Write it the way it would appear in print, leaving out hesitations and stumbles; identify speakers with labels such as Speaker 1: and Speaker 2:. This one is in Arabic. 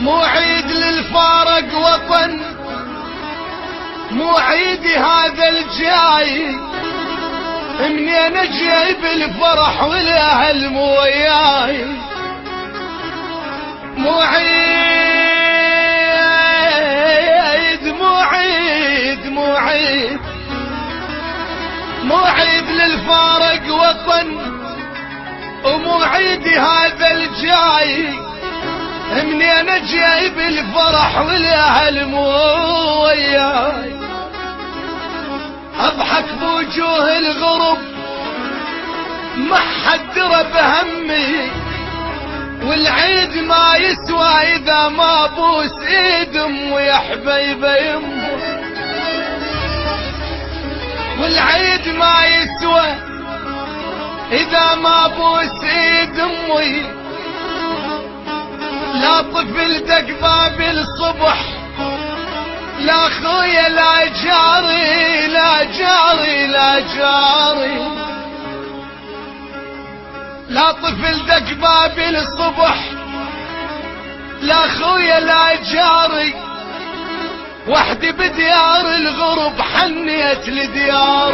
Speaker 1: مو عيد للفارق وطن، مو عيدي هذا الجاي، منين جايب الفرح والاهل مو وياي. مو عيد مو عيد مو عيد مو عيد للفارق وطن، ومو عيدي هذا الجاي، منين جايب الفرح والاهل مو وياي. اضحك بوجوه الغرب ما حد رب همي، والعيد ما يسوى اذا ما بوس ايد امي يا حبيبه يمه. والعيد ما يسوى اذا ما بوس ايد امي. لا طفل دق باب الصبح، لا خويا لا جاري لا جاري لا جاري. لا طفل دق باب الصبح، لا خويا لا جاري. وحدي بديار الغرب حنيت لديار.